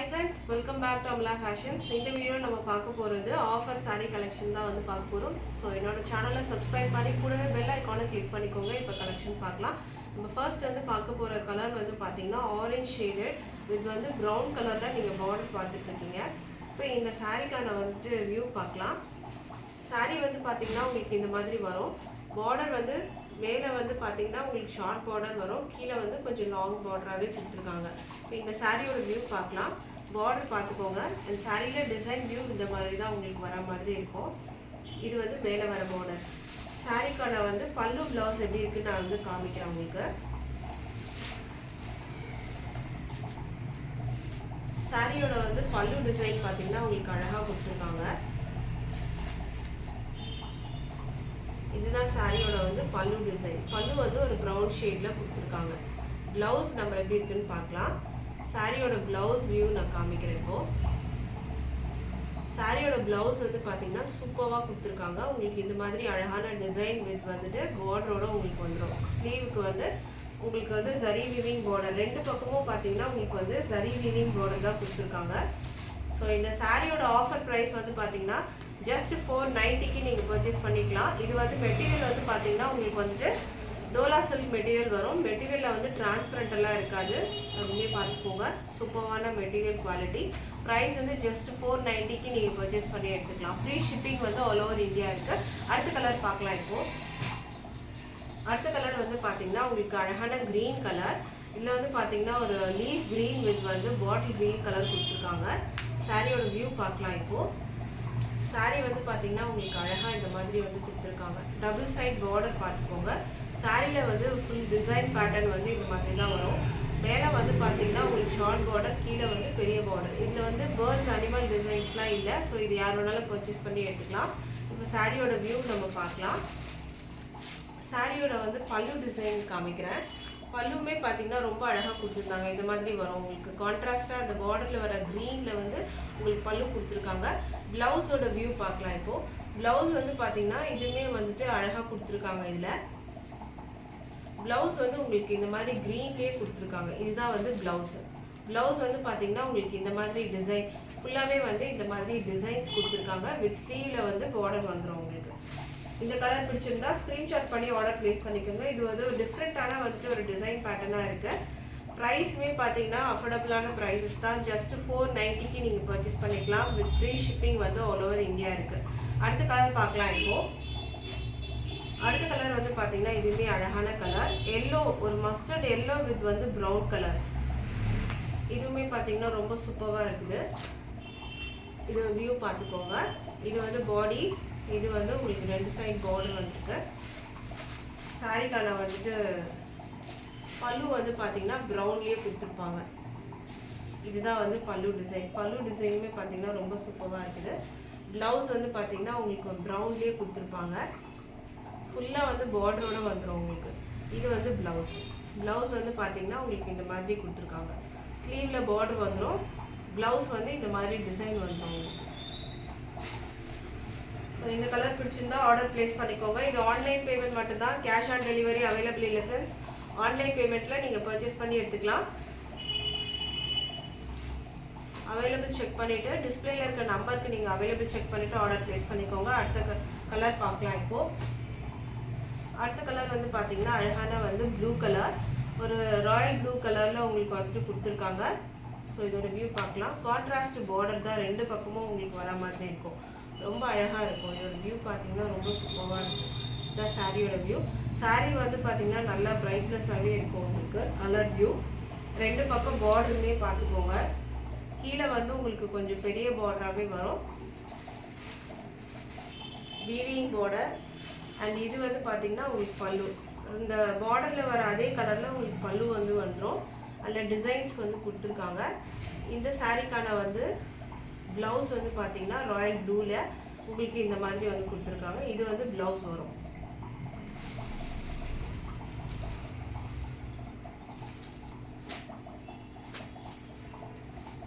Hi friends, welcome back to Amla Fashions. இந்த வீடியோல நம்ம பார்க்க போறது ஆஃபர் saree கலெக்ஷன் தான் வந்து பார்க்க போறோம். சோ என்னோட சேனலை சப்ஸ்கிரைப் பண்ணி கூடவே பெல் ஐகானை கிளிக் பண்ணிக்கோங்க. இப்போ கலெக்ஷன் பார்க்கலாம். நம்ம ஃபர்ஸ்ட் வந்து பார்க்க போற கலர் வந்து பாத்தீங்கன்னா ஆரஞ்சு ஷேடட் வித் வந்து brown கலர்ல நீங்க பார்டர் பார்த்துட்டு இருக்கீங்க. இப்போ இந்த சாரிக்கான வந்து வியூ பார்க்கலாம். saree வந்து பாத்தீங்கன்னா உங்களுக்கு இந்த மாதிரி வரும். பார்டர் வந்து மேலே வந்து பாத்தீங்கன்னா உங்களுக்கு ஷார்ட் பார்டர் வரும், கீழே வந்து கொஞ்சம் லாங் பார்டராகவே கொடுத்துருக்காங்க. இப்போ இந்த சாரியோட வியூ பார்க்கலாம். பார்டர் பார்த்துக்கோங்க. இந்த சாரியில் டிசைன் வியூ இந்த மாதிரி தான் உங்களுக்கு வர மாதிரி இருக்கும். இது வந்து மேலே வர பார்டர். சாரிக்கான வந்து பல்லு பிளவுஸ் எப்படி இருக்குன்னு நான் வந்து காமிக்கிறேன் உங்களுக்கு. சாரியோட வந்து பல்லு டிசைன் பார்த்தீங்கன்னா உங்களுக்கு அழகாக கொடுத்துருக்காங்க. இதுதான் சாரியோட வந்து பல்லு டிசைன். பல்லு வந்து ஒரு ப்ரௌன் ஷேட்ல கொடுத்துருக்காங்க. பிளவுஸ் நம்ம எப்படி இருக்குன்னு பார்க்கலாம். சாரியோட பிளவுஸ் வியூ நான் காமிக்கிறேன். இப்போ சாரியோட பிளவுஸ் வந்து பார்த்தீங்கன்னா சூப்பராக கொடுத்துருக்காங்க. உங்களுக்கு இந்த மாதிரி அழகான டிசைன் வித் வந்துட்டு பார்டரோட உங்களுக்கு வந்துடும். ஸ்லீவுக்கு வந்து உங்களுக்கு வந்து ஜரி வீவிங் பார்டர், ரெண்டு பக்கமும் பார்த்தீங்கன்னா உங்களுக்கு வந்து ஜரி வீவிங் பார்டர் தான் கொடுத்துருக்காங்க. ஸோ இந்த சாரியோட ஆஃபர் ப்ரைஸ் வந்து பார்த்தீங்கன்னா ஜஸ்ட் 490க்கு நீங்கள் பர்ச்சேஸ் பண்ணிக்கலாம். இது வந்து மெட்டீரியல் வந்து பார்த்தீங்கன்னா உங்களுக்கு வந்துட்டு டோலா சில்க் மெட்டீரியல் வரும். மெட்டீரியலில் வந்து டிரான்ஸ்பரண்ட் எல்லாம் இருக்காது, அதுவே பார்த்துக்கோங்க. சூப்பரான மெட்டீரியல் குவாலிட்டி. ப்ரைஸ் வந்து ஜஸ்ட் 490க்கு நீங்கள் பர்ச்சேஸ் பண்ணி எடுத்துக்கலாம். ஃப்ரீ ஷிப்பிங் வந்து ஆல் ஓவர் இந்தியா இருக்குது. அடுத்த கலர் பார்க்கலாம். இப்போது அடுத்த கலர் வந்து பார்த்தீங்கன்னா உங்களுக்கு அழகான க்ரீன் கலர். இதில் வந்து பார்த்தீங்கன்னா ஒரு லீஃப் க்ரீன் வித் வந்து பாட்டில் க்ரீன் கலர் கொடுத்துருக்காங்க. சாரியோட வியூ பார்க்கலாம். இப்போது சாரி வந்து பார்த்தீங்கன்னா உங்களுக்கு அழகாக இந்த மாதிரி வந்து கொடுத்துருக்காங்க. டபுள் சைட் பார்டர் பார்த்துக்கோங்க. சாரியில் வந்து ஃபுல் டிசைன் பேட்டர்ன் வந்து இந்த மாதிரி தான் வரும். மேலே வந்து பார்த்தீங்கன்னா உங்களுக்கு ஷார்ட் பார்டர், கீழே வந்து பெரிய பார்டர். இதில் வந்து பேர்ட்ஸ் அனிமல் டிசைன்ஸ்லாம் இல்லை. ஸோ இது யார் வேணாலும் பர்ச்சேஸ் பண்ணி எடுத்துக்கலாம். இப்போ சாரியோட வியூ நம்ம பார்க்கலாம். சாரியோட வந்து பல்லு டிசைன் காமிக்கிறேன். பல்லுமே பார்த்தீங்கன்னா ரொம்ப அழகாக கொடுத்துருந்தாங்க. இந்த மாதிரி வரும் உங்களுக்கு கான்ட்ராஸ்டாக அந்த பார்டரில் வர க்ரீனில் வந்து உங்களுக்கு பல்லு கொடுத்துருக்காங்க. ப்ளவுஸோட வியூ பார்க்கலாம். இப்போது ப்ளவுஸ் வந்து பார்த்தீங்கன்னா இதுவுமே வந்துட்டு அழகாக கொடுத்துருக்காங்க. இதில் ப்ளவுஸ் வந்து உங்களுக்கு இந்த மாதிரி க்ரீன்லேயே கொடுத்துருக்காங்க. இதுதான் வந்து ப்ளவுஸு. ப்ளவுஸ் வந்து பார்த்தீங்கன்னா உங்களுக்கு இந்த மாதிரி டிசைன் ஃபுல்லாகவே வந்து இந்த மாதிரி டிசைன்ஸ் கொடுத்துருக்காங்க. வித் ஸ்லீவில் வந்து பார்டர் வந்துடும் உங்களுக்கு. இந்த கலர் பிடிச்சிருந்தா ஸ்க்ரீன்ஷாட் பண்ணி ஆர்டர் ப்ளேஸ் பண்ணிக்கோங்க. இது வந்து ஒரு டிஃப்ரெண்ட்டான வந்துட்டு ஒரு டிசைன் பேட்டர்னாக இருக்குது. ப்ரைஸுமே பார்த்தீங்கன்னா அஃபோர்டபுளான ப்ரைஸஸ் தான். ஜஸ்ட் 490க்கு நீங்கள் பர்ச்சேஸ் பண்ணிக்கலாம். வித் ஃப்ரீ ஷிப்பிங் வந்து ஆல் ஓவர் இந்தியா இருக்குது. அடுத்த கலர் பார்க்கலாம். இப்போது அடுத்த கலர் வந்து பார்த்தீங்கன்னா இதுவுமே அழகான கலர். எல்லோ, ஒரு மஸ்டர்ட் எல்லோ வித் வந்து ப்ரௌன் கலர். இதுவுமே பார்த்தீங்கன்னா ரொம்ப சூப்பராக இருக்குது. இது வியூ பார்த்துக்கோங்க. இது வந்து பாடி, இது வந்து உங்களுக்கு ரெண்டு சைட் பார்டர் வந்துருக்கு. சாரிக்கான வந்துட்டு பல்லு வந்து பார்த்தீங்கன்னா ப்ரௌன்லேயே கொடுத்துருப்பாங்க. இதுதான் வந்து பல்லு டிசைன். பல்லு டிசைனுமே பார்த்தீங்கன்னா ரொம்ப சூப்பராக இருக்குது. ப்ளவுஸ் வந்து பார்த்தீங்கன்னா உங்களுக்கு ப்ரௌன்லேயே கொடுத்துருப்பாங்க. ஃபுல்லாக வந்து பார்டரோட வந்துடும் உங்களுக்கு. இது வந்து ப்ளவுஸ். ப்ளவுஸ் வந்து பார்த்தீங்கன்னா உங்களுக்கு இந்த மாதிரி கொடுத்துருக்காங்க. ஸ்லீவில் பார்டர் வந்துடும். ப்ளவுஸ் வந்து இந்த மாதிரி டிசைன் வந்துடும் உங்களுக்கு. ஸோ இந்த கலர் பிடிச்சிருந்தா ஆர்டர் ப்ளேஸ் பண்ணிக்கோங்க. இது ஆன்லைன் பேமெண்ட் மட்டும்தான், கேஷ் ஆன் டெலிவரி அவைலபிள் இல்லை ஃப்ரெண்ட்ஸ். ஆன்லைன் பேமெண்ட்டில் நீங்கள் பர்ச்சேஸ் பண்ணி எடுத்துக்கலாம். அவைலபிள் செக் பண்ணிவிட்டு டிஸ்பிளேல இருக்க நம்பருக்கு நீங்கள் அவைலபிள் செக் பண்ணிவிட்டு ஆர்டர் ப்ளேஸ் பண்ணிக்கோங்க. அடுத்த கலர் பார்க்கலாம். இப்போது அடுத்த கலர் வந்து பார்த்தீங்கன்னா அழகான வந்து ப்ளூ கலர், ஒரு ராயல் ப்ளூ கலரில் உங்களுக்கு வந்துட்டு கொடுத்துருக்காங்க. ஸோ இதோட வியூ பார்க்கலாம். கான்ட்ராஸ்ட் பார்டர் தான், ரெண்டு பக்கமும் உங்களுக்கு வர மாதிரி இருக்கும். ரொம்ப அழகாக இருக்கும். இதோட வியூ பார்த்தீங்கன்னா ரொம்ப சூப்பராக இருக்கும். இதான் சாரியோட வியூ. சாரி வந்து பார்த்தீங்கன்னா நல்லா பிரைட்னஸாகவே இருக்கும் உங்களுக்கு. கலர் வியூ ரெண்டு பக்கம் பார்டருமே பார்த்துக்கோங்க. கீழே வந்து உங்களுக்கு கொஞ்சம் பெரிய பார்டராகவே வரும், வீவிங் பார்டர். அண்ட் இது வந்து பார்த்தீங்கன்னா உங்களுக்கு பல்லு, இந்த பார்டரில் வர அதே கலரில் உங்களுக்கு பல்லு வந்து வந்துடும். அதில் டிசைன்ஸ் வந்து கொடுத்துருக்காங்க. இந்த சாரிக்கான வந்து ப்ளவுஸ் வந்து பார்த்தீங்கன்னா ராயல் ப்ளூவில் உங்களுக்கு இந்த மாதிரி வந்து கொடுத்துருக்காங்க. இது வந்து ப்ளவுஸ் வரும்.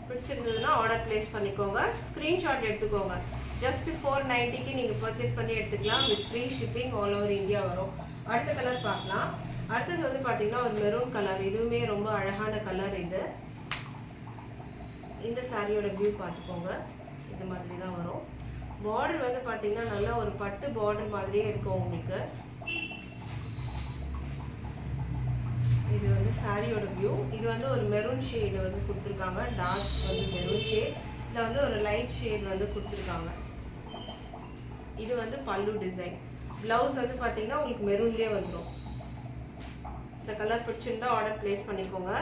பிடிச்சிருந்ததுன்னா ஆர்டர் ப்ளேஸ் பண்ணிக்கோங்க. ஸ்க்ரீன்ஷாட் எடுத்துக்கோங்க. ஜஸ்ட் 490க்கு நீங்கள் பர்ச்சேஸ் பண்ணி எடுத்துக்கலாம். With free shipping all over India வரும். அடுத்த கலர் பார்க்கலாம். அடுத்தது வந்து பார்த்தீங்கன்னா ஒரு மெரூன் கலர். இதுவுமே ரொம்ப அழகான கலர். இந்த சாரியோட வியூ பார்த்துக்கோங்க. இந்த மாதிரி தான் வரும். பார்டர் வந்து பார்த்தீங்கன்னா நல்லா ஒரு பட்டு பார்டர் மாதிரியே இருக்கும் உங்களுக்கு. இது வந்து சாரியோட வியூ. இது வந்து ஒரு மெரூன் ஷேடு வந்து கொடுத்துருக்காங்க. டார்க் வந்து மெரூன் ஷேட். இதில் வந்து ஒரு லைட் ஷேட் வந்து கொடுத்துருக்காங்க. இது வந்து பல்லு டிசைன். ப்ளவுஸ் வந்து பார்த்தீங்கன்னா உங்களுக்கு மெரூன்லேயே வந்துடும். இந்த கலர் பிடிச்சிருந்தா ஆர்டர் ப்ளேஸ் பண்ணிக்கோங்க.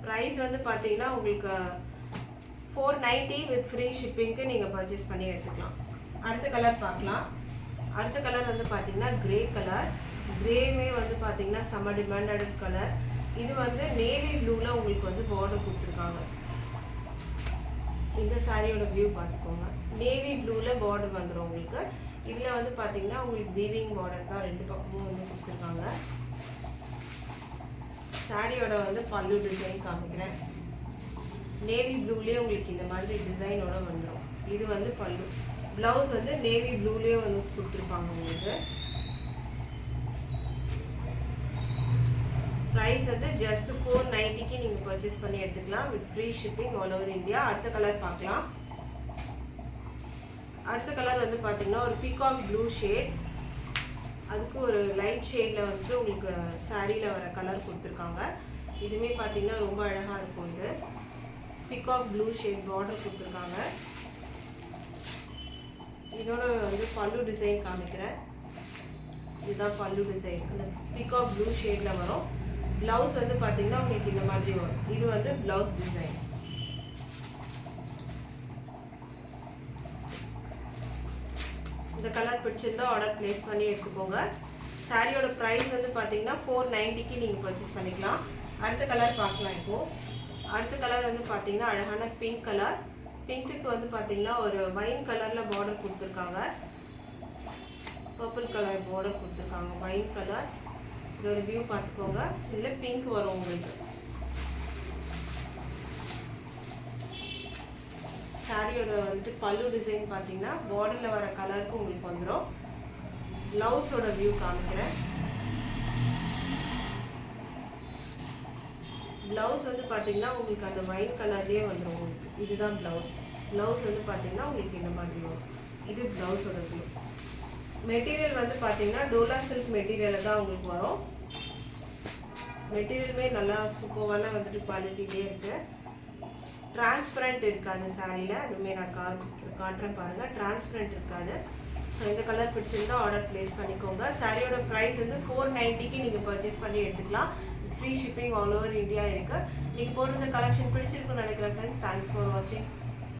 ப்ரைஸ் வந்து பார்த்தீங்கன்னா உங்களுக்கு 490 வித் ஃப்ரீ ஷிப்பிங்க்கு நீங்கள் பர்ச்சேஸ் பண்ணி எடுத்துக்கலாம். அடுத்த கலர் பார்க்கலாம். அடுத்த கலர் வந்து பார்த்தீங்கன்னா கிரே கலர். கிரேவே வந்து பார்த்தீங்கன்னா செம்ம டிமாண்டட் கலர். இது வந்து நேவி ப்ளூவில் உங்களுக்கு வந்து பார்டர் கொடுத்துருக்காங்க. இந்த சாரியோட வியூ பார்த்துக்கோங்க. நேவி ப்ளூவில் பார்டர் வந்துடும் உங்களுக்கு. இதில் வந்து பார்த்தீங்கன்னா உங்களுக்கு வீவிங் பார்டர் தான் ரெண்டு பக்கமும் வந்து கொடுத்துருக்காங்க. சாரியோட வந்து பல்லு டிசைன் காமிக்கிறேன். நேவி ப்ளூலேயே உங்களுக்கு இந்த மாதிரி டிசைனோட வந்துடும். இது வந்து பல்லு. ப்ளவுஸ் வந்து நேவி ப்ளூலேயே வந்து கொடுத்துருப்பாங்க உங்களுக்கு. ப்ரைஸ் வந்து ஜஸ்ட் 490க்கு நீங்கள் பர்ச்சேஸ் பண்ணி எடுத்துக்கலாம் with free shipping all over India. அடுத்த கலர் பார்க்கலாம். அடுத்த கலர் வந்து பார்த்தீங்கன்னா ஒரு பீகாக் ப்ளூ ஷேட். அதுக்கு ஒரு லைட் ஷேடில் வந்து உங்களுக்கு சாரியில் வர கலர் கொடுத்துருக்காங்க. இதுவுமே பார்த்தீங்கன்னா ரொம்ப அழகாக இருக்கும். இது பீகாக் ப்ளூ ஷேட் பார்டர் கொடுத்துருக்காங்க. இதோட வந்து பல்லு டிசைன் காமிக்கிறேன். இதுதான் பல்லு டிசைன். அந்த பீகாக் ப்ளூ ஷேடில் வரும். ப்ளவுஸ் வந்து பார்த்தீங்கன்னா உங்களுக்கு இந்த மாதிரி வரும். இது வந்து ப்ளவுஸ் டிசைன். இந்த கலர் பிடிச்சிருந்தா ஆர்டர் ப்ளேஸ் பண்ணி எடுத்துக்கோங்க. சாரியோட ப்ரைஸ் வந்து பார்த்தீங்கன்னா 490க்கு நீங்கள் பர்ச்சேஸ் பண்ணிக்கலாம். அடுத்த கலர் பார்க்கலாம். இப்போது அடுத்த கலர் வந்து பார்த்தீங்கன்னா அழகான பிங்க் கலர். பிங்க்குக்கு வந்து பார்த்தீங்கன்னா ஒரு வைன் கலரில் பார்டர் கொடுத்துருக்காங்க. பர்பிள் கலர் பார்டர் கொடுத்துருக்காங்க. Wine colour. இது ஒரு வியூ பார்த்துக்கோங்க. இதில் பிங்க் வரும் உங்களுக்கு. சாரியோட வந்து பல்லு டிசைன் பார்த்தீங்கன்னா பார்டரில் வர கலருக்கு உங்களுக்கு வந்துடும். ப்ளவுஸோட வியூ காமிக்கிறேன். ப்ளவுஸ் வந்து பார்த்தீங்கன்னா உங்களுக்கு அந்த வைன் கலர்லேயே வந்துடும் உங்களுக்கு. இதுதான் ப்ளவுஸ். ப்ளவுஸ் வந்து பார்த்தீங்கன்னா உங்களுக்கு இந்த மாதிரி வரும். இது ப்ளவுஸோட வியூ. மெட்டீரியல் வந்து பார்த்தீங்கன்னா டோலா சில்க் மெட்டீரியல் தான் உங்களுக்கு வரும். மெட்டீரியலுமே நல்லா சூப்பரான வந்துட்டு குவாலிட்டிலே இருக்குது. டிரான்ஸ்பரண்ட் இருக்காது சாரியில். அதுவுமே நான் காட்டுறேன் பாருங்கள். டிரான்ஸ்பரண்ட் இருக்காது. ஸோ இந்த கலர் பிடிச்சிருந்தா ஆர்டர் ப்ளேஸ் பண்ணிக்கோங்க. சாரியோட ப்ரைஸ் வந்து 490க்கு நீங்கள் பர்ச்சேஸ் பண்ணி எடுத்துக்கலாம். Free shipping all over India இருக்குது. நீங்கள் போட்டு இந்த கலெக்ஷன் பிடிச்சிருக்குன்னு நினைக்கிறேன் ஃப்ரெண்ட்ஸ். தேங்க்ஸ் ஃபார் வாட்சிங்.